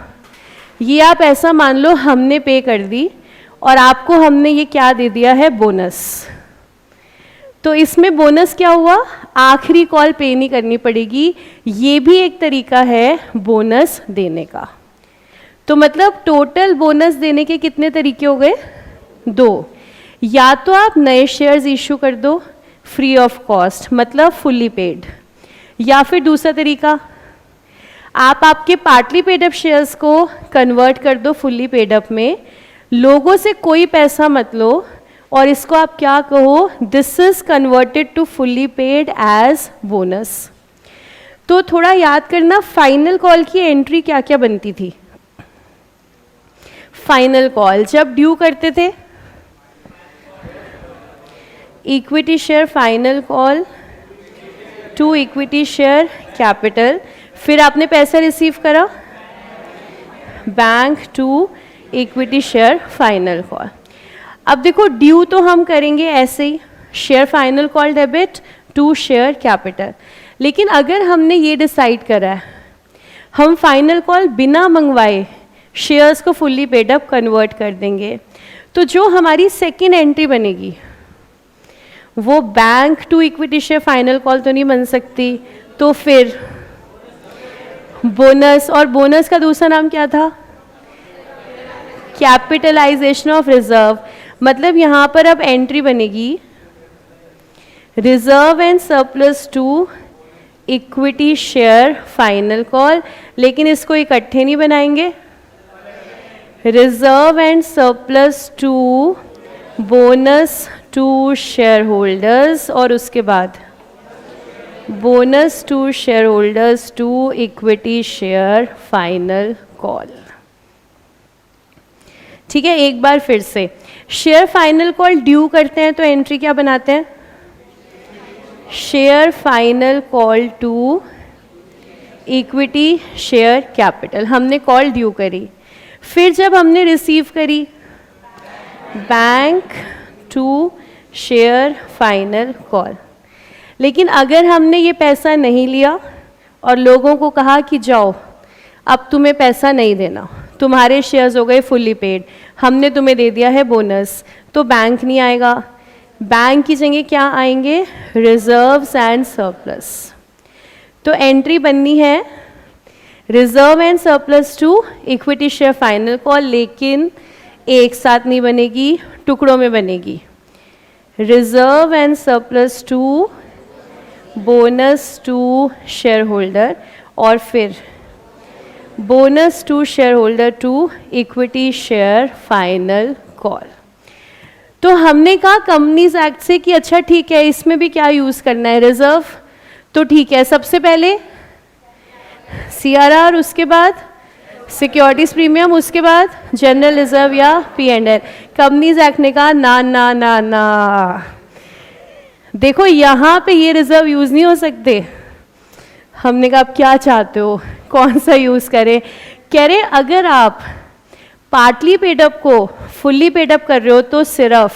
ये आप ऐसा मान लो हमने पे कर दी और आपको हमने ये क्या दे दिया है, बोनस। तो इसमें बोनस क्या हुआ, आखिरी कॉल पे नहीं करनी पड़ेगी। ये भी एक तरीका है बोनस देने का। तो मतलब टोटल बोनस देने के कितने तरीके हो गए, 2। या तो आप नए शेयर्स इशू कर दो फ्री ऑफ कॉस्ट, मतलब फुली पेड, या फिर दूसरा तरीका आप आपके पार्टली पेड अप शेयर्स को कन्वर्ट कर दो फुली पेड अप में, लोगों से कोई पैसा मत लो, और इसको आप क्या कहो, this is converted to fully paid as bonus. तो थोड़ा याद करना, फाइनल कॉल की एंट्री क्या क्या बनती थी। फाइनल कॉल जब ड्यू करते थे, equity share final call to equity share capital, फिर आपने पैसा रिसीव करा, bank to equity share final call. अब देखो ड्यू तो हम करेंगे ऐसे ही, share final call debit to share capital. लेकिन अगर हमने ये डिसाइड करा है हम फाइनल कॉल बिना मंगवाए शेयर्स को फुल्ली पेड अप कन्वर्ट कर देंगे, तो जो हमारी सेकेंड एंट्री बनेगी वो bank to equity share final call तो नहीं बन सकती, तो फिर बोनस, और बोनस का दूसरा नाम क्या था, कैपिटलाइजेशन ऑफ रिजर्व। मतलब यहाँ पर अब एंट्री बनेगी reserve and surplus to equity share final call, लेकिन इसको इकट्ठे नहीं बनाएंगे, reserve and surplus to bonus to share holders, और उसके बाद bonus to share holders to equity share final call. ठीक है, एक बार फिर से, शेयर फाइनल कॉल ड्यू करते हैं तो एंट्री क्या बनाते हैं, share final call to equity share capital. हमने कॉल ड्यू करी, फिर जब हमने रिसीव करी, bank to share final call. लेकिन अगर हमने ये पैसा नहीं लिया और लोगों को कहा कि जाओ अब तुम्हें पैसा नहीं देना, तुम्हारे शेयर्स हो गए फुल्ली पेड, हमने तुम्हें दे दिया है बोनस, तो बैंक नहीं आएगा, बैंक की जगह क्या आएंगे, रिजर्व्स एंड सरप्लस। तो एंट्री बननी है reserve and surplus to equity share final call, लेकिन एक साथ नहीं बनेगी, टुकड़ों में बनेगी, reserve and surplus to bonus to share holder, और फिर bonus to share holder to equity share final call. तो हमने कहा कंपनीज एक्ट से कि अच्छा ठीक है, इसमें भी क्या यूज़ करना है, रिजर्व। तो ठीक है, सबसे पहले CRR, उसके बाद सिक्योरिटीज प्रीमियम, उसके बाद जनरल रिजर्व या P&L। कंपनीज एक्ट ने कहा ना ना ना ना, देखो यहाँ पे ये रिजर्व यूज़ नहीं हो सकते। हमने कहा आप क्या चाहते हो, कौन सा यूज़ करें? कह रहे अगर आप पार्टली पेड अप को फुल्ली पेड अप कर रहे हो तो सिर्फ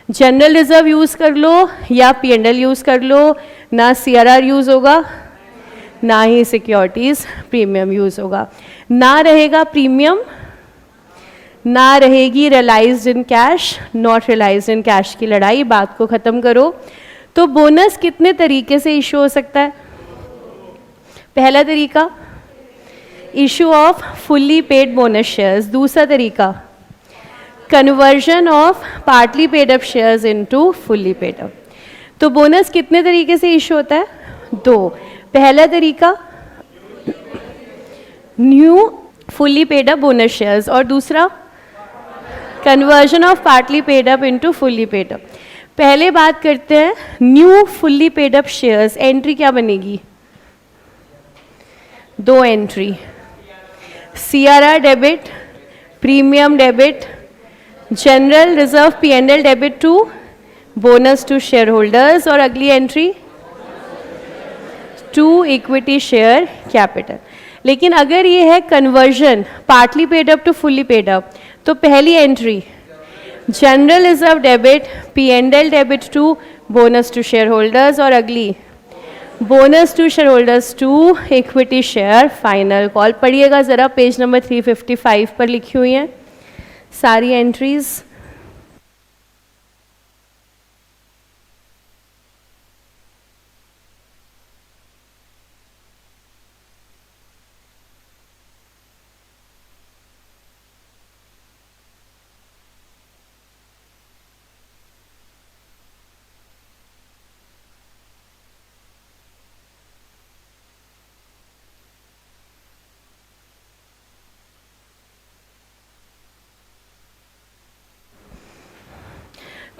जनरल रिजर्व यूज़ कर लो या P&L यूज़ कर लो, ना CRR यूज़ होगा ना ही सिक्योरिटीज़ प्रीमियम यूज़ होगा। ना रहेगा प्रीमियम, ना रहेगी realised in cash, not realised in cash की लड़ाई, बात को ख़त्म करो। तो बोनस कितने तरीके से इशू हो सकता है? पहला तरीका issue off fully paid bonus shares, दूसरा तरीका conversion of partly paid up shares into fully paid up. तो बोनस कितने तरीके से इशू होता है? दो। पहला तरीका new fully paid up bonus shares और दूसरा conversion of partly paid up into fully paid up. पहले बात करते हैं new fully paid up shares. Entry क्या बनेगी? दो entry, CRR debit, premium debit, general reserve P&L debit to bonus to share holders, और अगली entry to equity share capital. लेकिन अगर ये है conversion partly paid up to fully paid up, तो पहली entry general reserve debit P&L debit to bonus to share holders, और अगली bonus to share holders to equity share final call. पढ़िएगा ज़रा, पेज नंबर 355 पर लिखी हुई हैं सारी एंट्रीज।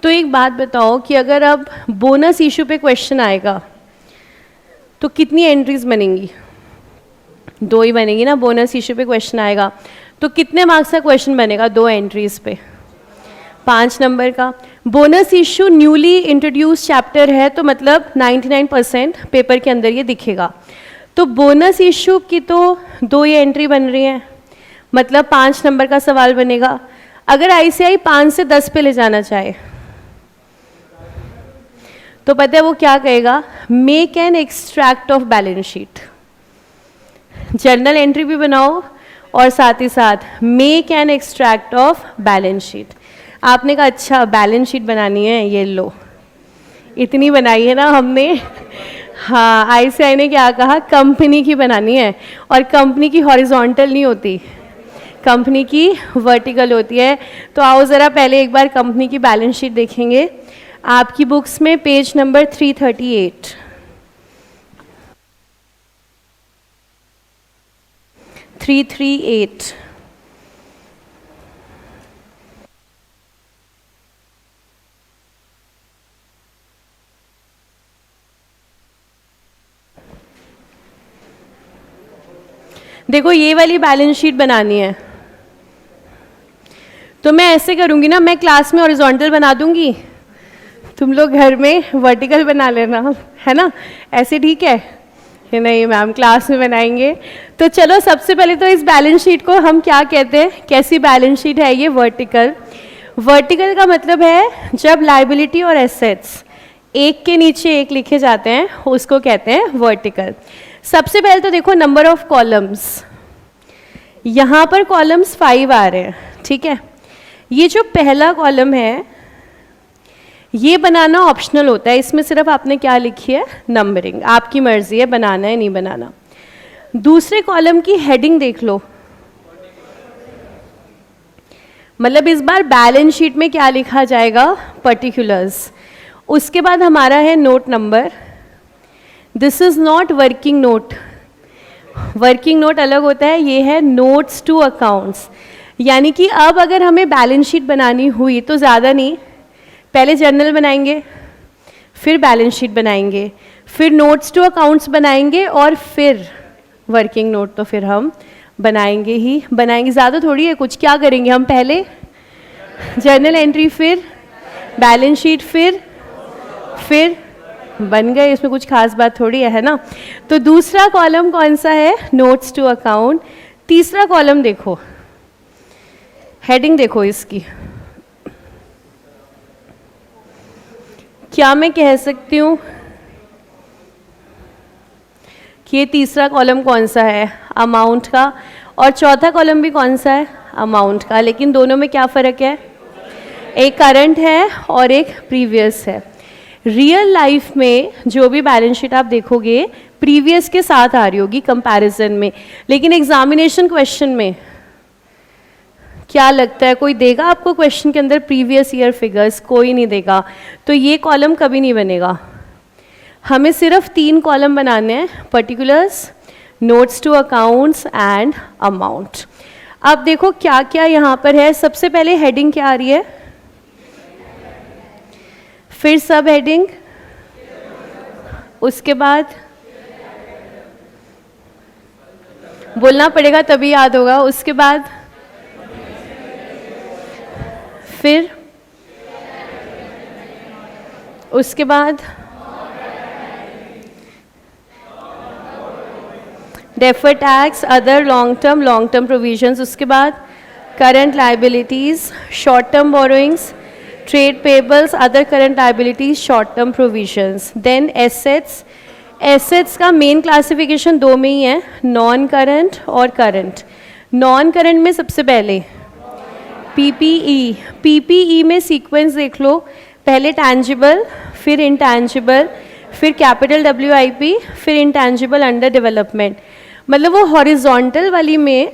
तो एक बात बताओ कि अगर अब बोनस इशू पे क्वेश्चन आएगा तो कितनी एंट्रीज बनेंगी? दो ही बनेगी ना। बोनस इशू पे क्वेश्चन आएगा तो कितने मार्क्स का क्वेश्चन बनेगा? दो एंट्रीज पे 5 नंबर का। Bonus issue newly introduce chapter है तो मतलब 99% पेपर के अंदर ये दिखेगा। तो बोनस इशू की तो दो ही एंट्री बन रही है, मतलब 5 नंबर का सवाल बनेगा। अगर ICI 5 से 10 पे ले जाना चाहे तो पता है वो क्या कहेगा? Make an extract of balance sheet. Journal entry भी बनाओ और साथ ही साथ make an extract of balance sheet. आपने कहा अच्छा बैलेंस शीट बनानी है, ये लो, इतनी बनाई है ना हमने। हाँ, ICI ने क्या कहा? कंपनी की बनानी है, और कंपनी की हॉरिजॉन्टल नहीं होती, कंपनी की वर्टिकल होती है। तो आओ ज़रा पहले एक बार कंपनी की बैलेंस शीट देखेंगे। आपकी बुक्स में पेज नंबर 338, देखो ये वाली बैलेंस शीट बनानी है तो मैं ऐसे करूंगी ना, मैं क्लास में हॉरिजॉन्टल बना दूंगी, तुम लोग घर में वर्टिकल बना लेना, है ना? ऐसे ठीक है कि नहीं मैम? क्लास में बनाएंगे। तो चलो सबसे पहले तो इस बैलेंस शीट को हम क्या कहते हैं? कैसी बैलेंस शीट है ये? वर्टिकल। वर्टिकल का मतलब है जब लायबिलिटी और एसेट्स एक के नीचे एक लिखे जाते हैं उसको कहते हैं वर्टिकल। सबसे पहले तो देखो नंबर ऑफ कॉलम्स, यहाँ पर कॉलम्स 5 आ रहे हैं, ठीक है? ये जो पहला कॉलम है ये बनाना ऑप्शनल होता है, इसमें सिर्फ आपने क्या लिखी है? नंबरिंग। आपकी मर्जी है बनाना है नहीं बनाना। दूसरे कॉलम की हेडिंग देख लो, मतलब इस बार बैलेंस शीट में क्या लिखा जाएगा? पर्टिकुलर्स। उसके बाद हमारा है note number. This is not working note, working note अलग होता है, ये है नोट्स टू अकाउंट्स। यानी कि अब अगर हमें बैलेंस शीट बनानी हुई तो ज़्यादा नहीं, पहले जर्नल बनाएंगे, फिर बैलेंस शीट बनाएंगे, फिर नोट्स टू अकाउंट्स बनाएंगे, और फिर वर्किंग नोट तो फिर हम बनाएंगे ही बनाएंगे। ज़्यादा थोड़ी है कुछ। क्या करेंगे हम? पहले जर्नल एंट्री, फिर बैलेंस शीट, फिर बन गए, इसमें कुछ खास बात थोड़ी है ना। तो दूसरा कॉलम कौन सा है? Notes to account. तीसरा कॉलम देखो, हेडिंग देखो इसकी, क्या मैं कह सकती हूँ कि ये तीसरा कॉलम कौन सा है? अमाउंट का। और चौथा कॉलम भी कौन सा है? अमाउंट का। लेकिन दोनों में क्या फ़र्क है? एक करंट है और एक प्रीवियस है। रियल लाइफ में जो भी बैलेंस शीट आप देखोगे प्रीवियस के साथ आ रही होगी कंपैरिजन में, लेकिन एग्जामिनेशन क्वेश्चन में क्या लगता है कोई देगा आपको क्वेश्चन के अंदर प्रीवियस ईयर फिगर्स? कोई नहीं देगा। तो ये कॉलम कभी नहीं बनेगा। हमें सिर्फ 3 कॉलम बनाने हैं, particulars, notes to accounts and amount. अब देखो क्या क्या यहाँ पर है। सबसे पहले हेडिंग क्या आ रही है? फिर सब हेडिंग, उसके बाद बोलना पड़ेगा तभी याद होगा। उसके बाद फिर उसके बाद defer tax, other long term provisions. उसके बाद current liabilities, short term borrowings, trade payables, other current liabilities, short term provisions. Then assets. Assets का मेन क्लासिफिकेशन 2 में ही है, नॉन करंट और करंट। नॉन करंट में सबसे पहले पीपीई। पीपीई में सीक्वेंस देख लो, पहले टैंजिबल, फिर इंटैंजिबल, फिर कैपिटल WIP, फिर इंटैंजिबल अंडर डेवलपमेंट। मतलब वो हॉरिजॉन्टल वाली में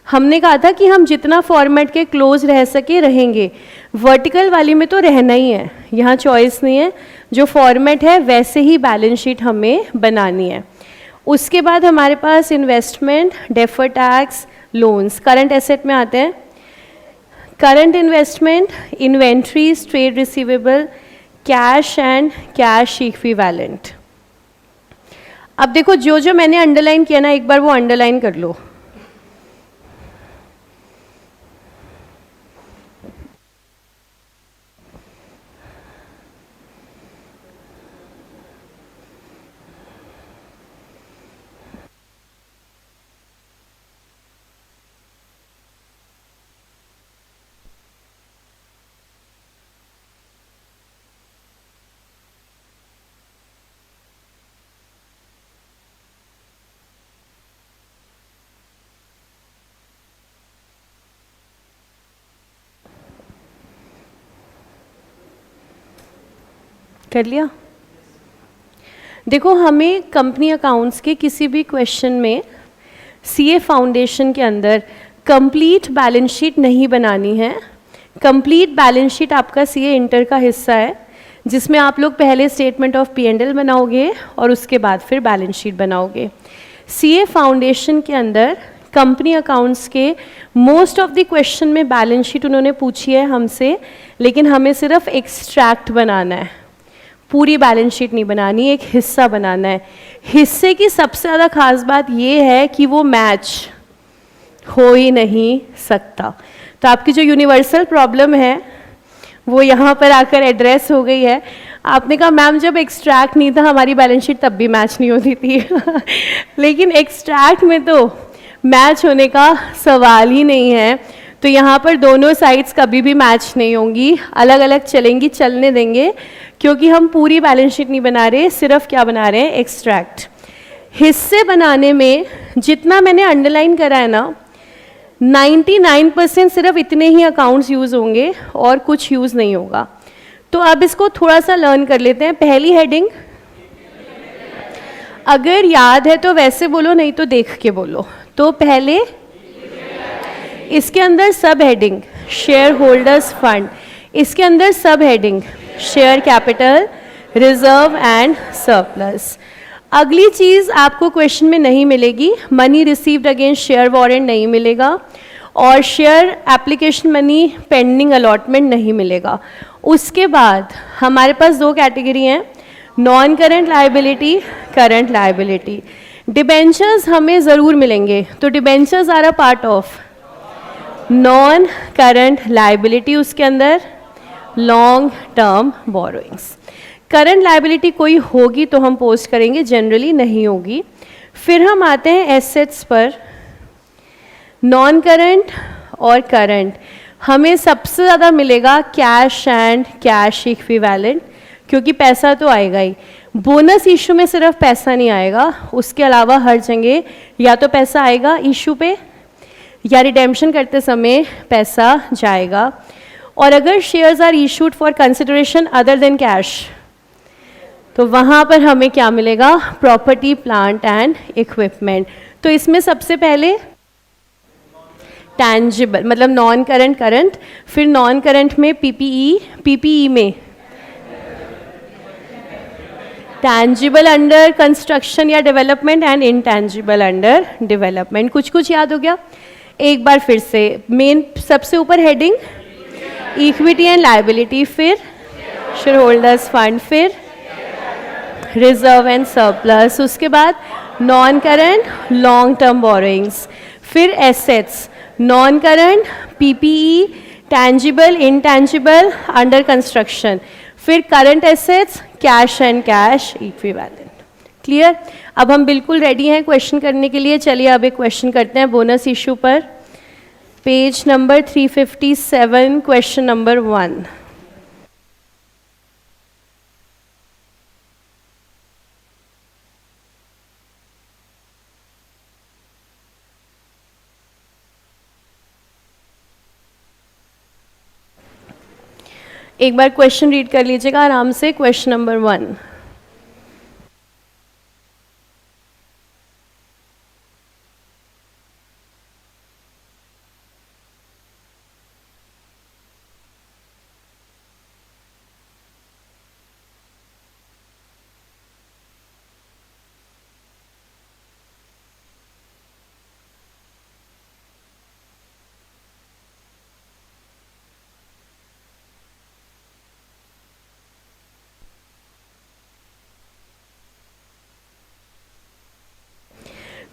हमने कहा था कि हम जितना फॉर्मेट के क्लोज रह सके रहेंगे, वर्टिकल वाली में तो रहना ही है, यहाँ चॉइस नहीं है, जो फॉर्मेट है वैसे ही बैलेंस शीट हमें बनानी है। उसके बाद हमारे पास investment, defer tax, loans. Current asset में आते हैं current investment, inventories, trade receivable, cash and cash equivalent. अब देखो जो जो मैंने अंडरलाइन किया ना, एक बार वो अंडरलाइन कर लो। कर लिया? देखो हमें कंपनी अकाउंट्स के किसी भी क्वेश्चन में सीए फाउंडेशन के अंदर कंप्लीट बैलेंस शीट नहीं बनानी है। कंप्लीट बैलेंस शीट आपका सीए इंटर का हिस्सा है, जिसमें आप लोग पहले स्टेटमेंट ऑफ P&L बनाओगे और उसके बाद फिर बैलेंस शीट बनाओगे। सीए फाउंडेशन के अंदर कंपनी अकाउंट्स के मोस्ट ऑफ द क्वेश्चन में बैलेंस शीट उन्होंने पूछी है हमसे, लेकिन हमें सिर्फ एक्सट्रैक्ट बनाना है, पूरी बैलेंस शीट नहीं बनानी, एक हिस्सा बनाना है। हिस्से की सबसे ज़्यादा खास बात ये है कि वो मैच हो ही नहीं सकता। तो आपकी जो यूनिवर्सल प्रॉब्लम है वो यहाँ पर आकर एड्रेस हो गई है। आपने कहा मैम जब एक्सट्रैक्ट नहीं था हमारी बैलेंस शीट तब भी मैच नहीं होती थी लेकिन एक्सट्रैक्ट में तो मैच होने का सवाल ही नहीं है। तो यहाँ पर दोनों साइड्स कभी भी मैच नहीं होंगी, अलग अलग चलेंगी, चलने देंगे, क्योंकि हम पूरी बैलेंस शीट नहीं बना रहे, सिर्फ क्या बना रहे हैं? एक्सट्रैक्ट। हिस्से बनाने में जितना मैंने अंडरलाइन करा है ना, 99% सिर्फ इतने ही अकाउंट्स यूज़ होंगे और कुछ यूज़ नहीं होगा। तो अब इसको थोड़ा सा लर्न कर लेते हैं। पहली हेडिंग अगर याद है तो वैसे बोलो, नहीं तो देख के बोलो। तो पहले इसके अंदर सब हेडिंग शेयर होल्डर्स फंड, इसके अंदर सब heading share capital, reserve and surplus. अगली चीज़ आपको क्वेश्चन में नहीं मिलेगी, money received against share warrant नहीं मिलेगा और share application money pending allotment नहीं मिलेगा। उसके बाद हमारे पास 2 कैटेगरी हैं, non current liability, current liability. Debentures हमें ज़रूर मिलेंगे, तो debentures are a part of non current liability, उसके अंदर long term borrowings. Current liability कोई होगी तो हम पोस्ट करेंगे, जनरली नहीं होगी। फिर हम आते हैं एसेट्स पर। नॉन करंट और करंट, हमें सबसे ज़्यादा मिलेगा कैश एंड कैश इक्विवेलेंट, क्योंकि पैसा तो आएगा ही। बोनस इशू में सिर्फ पैसा नहीं आएगा, उसके अलावा हर जगह या तो पैसा आएगा इशू पे या रिडेम्पशन करते समय पैसा जाएगा। और अगर shares are issued for consideration other than cash, तो वहाँ पर हमें क्या मिलेगा? Property, plant and equipment. तो इसमें सबसे पहले टैंजिबल, मतलब नॉन करंट करंट, फिर नॉन करंट में पीपीई, पीपीई में टैंजिबल अंडर कंस्ट्रक्शन या development and intangible under development. कुछ कुछ याद हो गया? एक बार फिर से, मेन सबसे ऊपर हेडिंग इक्विटी एंड लायबिलिटी, फिर शेयर होल्डर्स फंड, फिर रिजर्व एंड सरप्लस, उसके बाद non current long term borrowings, फिर assets non current PPE, tangible, intangible, under construction, फिर current assets, cash and cash equivalent. Clear? अब हम बिल्कुल रेडी हैं क्वेश्चन करने के लिए। चलिए अब एक क्वेश्चन करते हैं बोनस इशू पर। Page number 357, question number 1। एक बार क्वेश्चन रीड कर लीजिएगा आराम से। क्वेश्चन नंबर 1,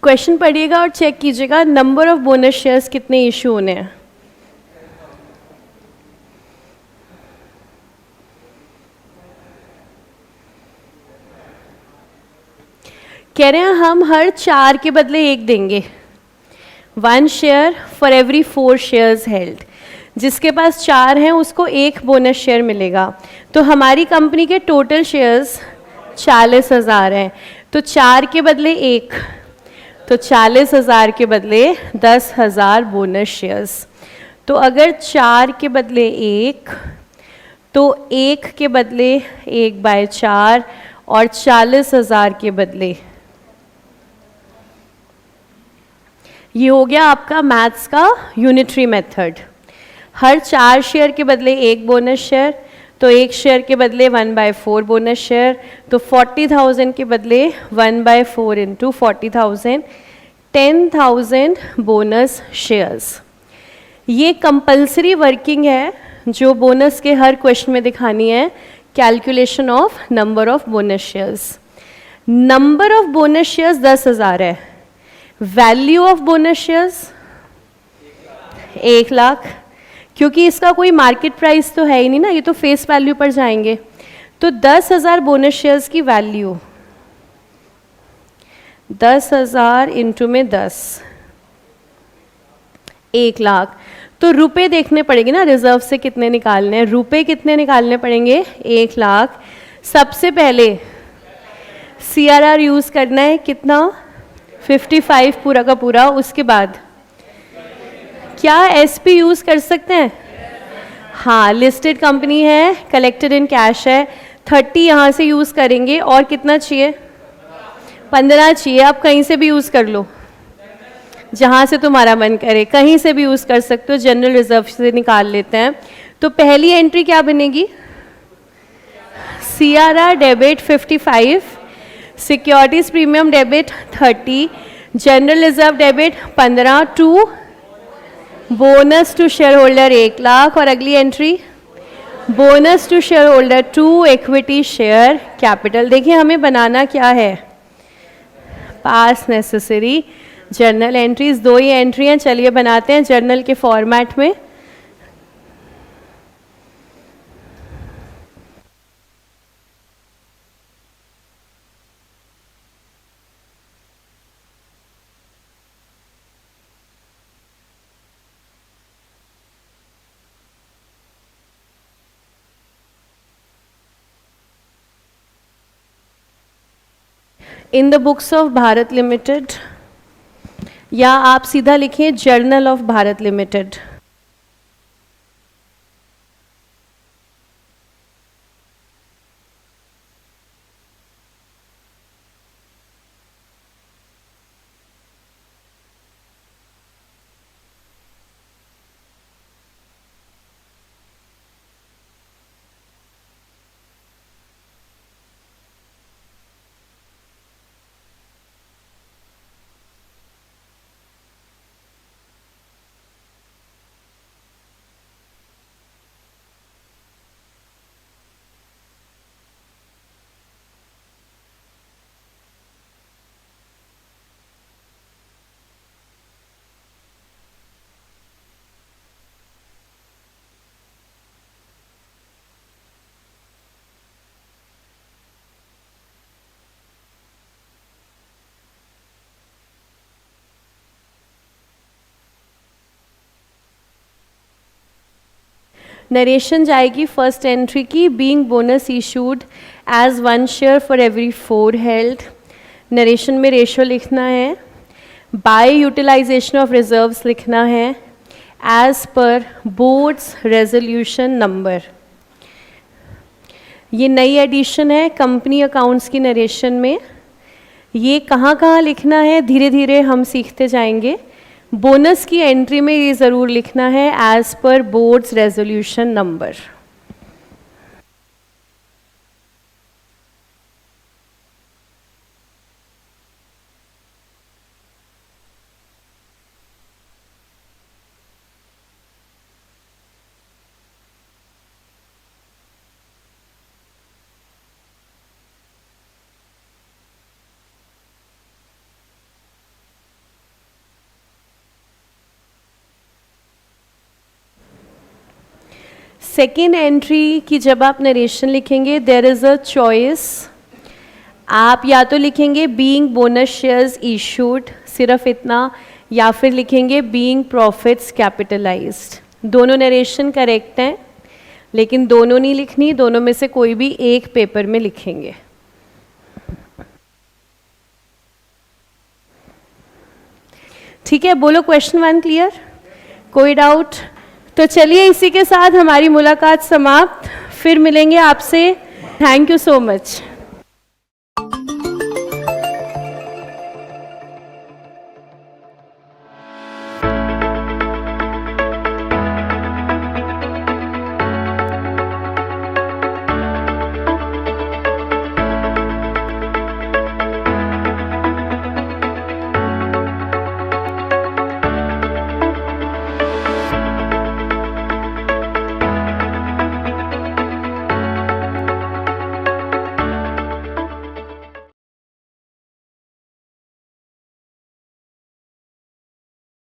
क्वेश्चन पढ़िएगा और चेक कीजिएगा नंबर ऑफ बोनस शेयर्स कितने इशू होने हैं। कह रहे हैं हम हर 4 के बदले 1 देंगे, 1 share for every 4 shares held. जिसके पास 4 हैं उसको 1 बोनस शेयर मिलेगा। तो हमारी कंपनी के टोटल शेयर्स 40,000 हैं, तो 4 के बदले 1, तो 40,000 के बदले 10,000 बोनस शेयर्स। तो अगर 4 के बदले 1, तो 1 के बदले 1/4 और 40,000 के बदले, ये हो गया आपका मैथ्स का यूनिटरी मेथड। हर 4 शेयर के बदले 1 बोनस शेयर, तो 1 शेयर के बदले 1/4 बोनस शेयर, तो 40,000 के बदले 1/4 इंटू 40,000, 10,000 बोनस शेयर्स। ये कंपल्सरी वर्किंग है जो बोनस के हर क्वेश्चन में दिखानी है। Calculation of number of bonus shares. Number of bonus shares 10,000 है। Value of bonus shares 1 lakh, क्योंकि इसका कोई मार्केट प्राइस तो है ही नहीं ना, ये तो फेस वैल्यू पर जाएंगे। तो 10,000 बोनस शेयर्स की वैल्यू 10,000 इंटू में 10, 1 लाख। तो रुपए देखने पड़ेंगे ना, रिजर्व से कितने निकालने हैं, रुपए कितने निकालने पड़ेंगे? 1 लाख। सबसे पहले CRR यूज करना है, कितना? 55 पूरा का पूरा। उसके बाद क्या SP यूज कर सकते हैं? हाँ, लिस्टेड कंपनी है, कलेक्टेड इन कैश है। 30 यहाँ से यूज करेंगे, और कितना चाहिए? 15 चाहिए। आप कहीं से भी यूज कर लो, जहाँ से तुम्हारा मन करे, कहीं से भी यूज कर सकते हो। जनरल रिजर्व से निकाल लेते हैं। तो पहली एंट्री क्या बनेगी? CRR debit 55, securities premium debit 30, general reserve debit 15, to bonus to share holder 1 lakh, और अगली entry bonus to share holder 2, equity share capital. देखिए हमें बनाना क्या है? Pass necessary journal entries. 2 ही एंट्री हैं, चलिए बनाते हैं जर्नल के फॉर्मेट में। In the books of Bharat limited, या आप सीधा लिखिए journal of Bharat limited. Narration जाएगी फर्स्ट एंट्री की, being bonus issued as 1 share for every 4 held. Narration में रेशो लिखना है, बाय यूटिलाइजेशन ऑफ रिजर्व्स लिखना है, as per board's resolution number. ये नई एडिशन है कंपनी अकाउंट्स की नरेशन में। ये कहाँ कहाँ लिखना है धीरे धीरे हम सीखते जाएंगे। बोनस की एंट्री में ये ज़रूर लिखना है as per board's resolution number. Second entry की जब आप नरेशन लिखेंगे देयर इज़ अ चॉइस। आप या तो लिखेंगे बीइंग बोनस शेयर्स इशूड, सिर्फ इतना, या फिर लिखेंगे बीइंग प्रॉफिट्स कैपिटलाइज्ड। दोनों नरेशन करेक्ट हैं, लेकिन दोनों नहीं लिखनी, दोनों में से कोई भी एक पेपर में लिखेंगे। ठीक है, बोलो क्वेश्चन 1 क्लियर? कोई डाउट? तो चलिए इसी के साथ हमारी मुलाकात समाप्त, फिर मिलेंगे आपसे। Thank you so much.